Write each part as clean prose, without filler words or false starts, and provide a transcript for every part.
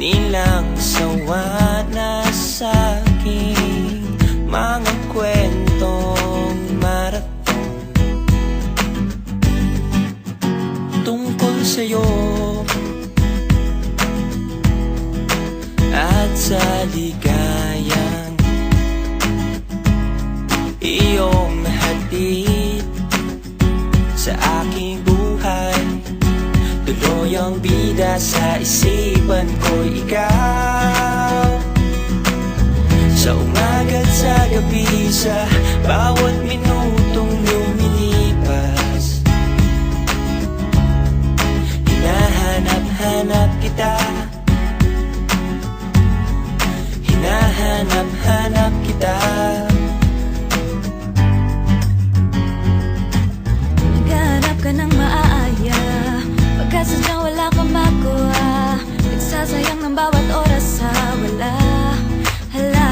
nilang sawa na sa'king mga kwentong marathon tungkol sa'yo at sa ligayang iyong nahatid sa aking buhay. Tuloy ang bida sa isipan ko'y ikaw. Sa umaga't sa gabi, sa bawat minutong lumilipas, hinahanap-hanap kita, hinahanap-hanap kita. Naghahanap ka ng maaaya, pagkat sadyang wala kang magawa. Nagsasayang ng bawat oras sa wala. Hala,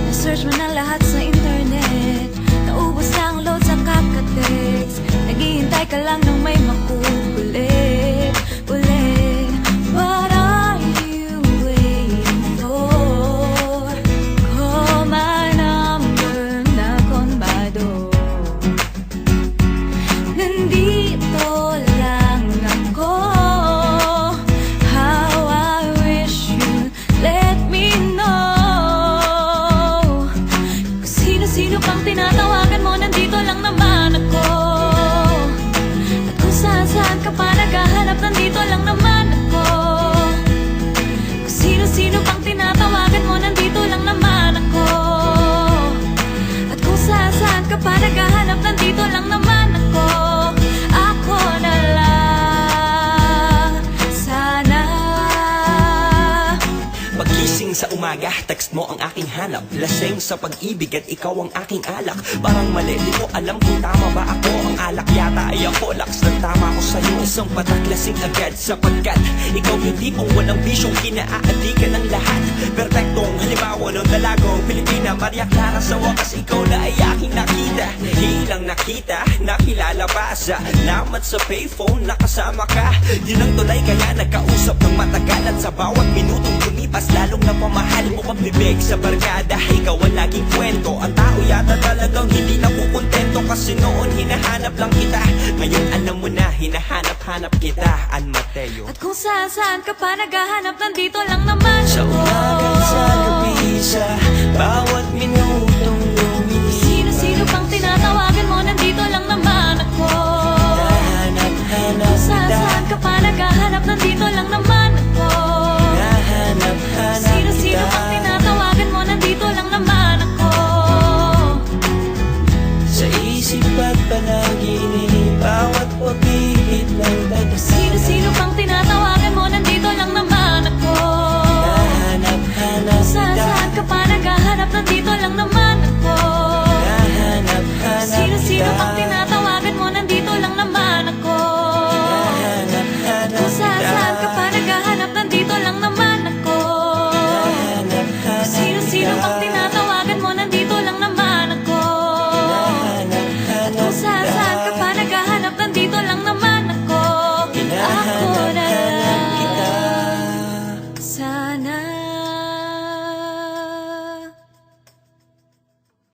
na-search mo na lahat sa internet, naubos na ang load sa kakatext. Naghihintay ka lang ng may makukulit ulit. What are you waiting for? Call my number, knock on my door. Nandito lang ako. How I wish you let me know. Kung sino-sino pang tinatawagan mo, nandito lang naman ako. At kung saan-saan ka pa naghahanap, nandito lang naman ako. Kung sino-sino pang tinatawagan mo, nandito lang naman ako. At kung saan-saan ka pa naghahanap, nandito lang naman ako. Ako na lang sana. Pagising sa umaga, text mo ang aking hanap. Lasing sa pag-ibig at ikaw ang aking alak. Parang mali, di ko alam kung tama ba ako. Ang alak yata ay ako, laks ng tama ko sa'yo. Isang patak lasing agad sapagkat ikaw hindi pong walang bisyong kinaaadikan ng lahat. Perpektong halimbawa ng dalagong Pilipina, Maria Clara, sa wakas ikaw na ay aking nakita. Ilang nakita, nakilala pa. Salamat sa payphone, nakasama ka. Yun ang tulay kaya nagkausap ng matagal. At sa bawat minutong lumipas, lalong napamahal mo pang bibig sa barkada. Ikaw ang laging kwento. Ang tao yata talagang hindi nakukontento, kasi noon hinahanap lang kita. Ngayon alam mo na, hinahanap-hanap kita. An Mateo. At kung saan-saan ka pa naghahanap, nandito lang naman Sa ako. umaga, sa gabi, sa bawat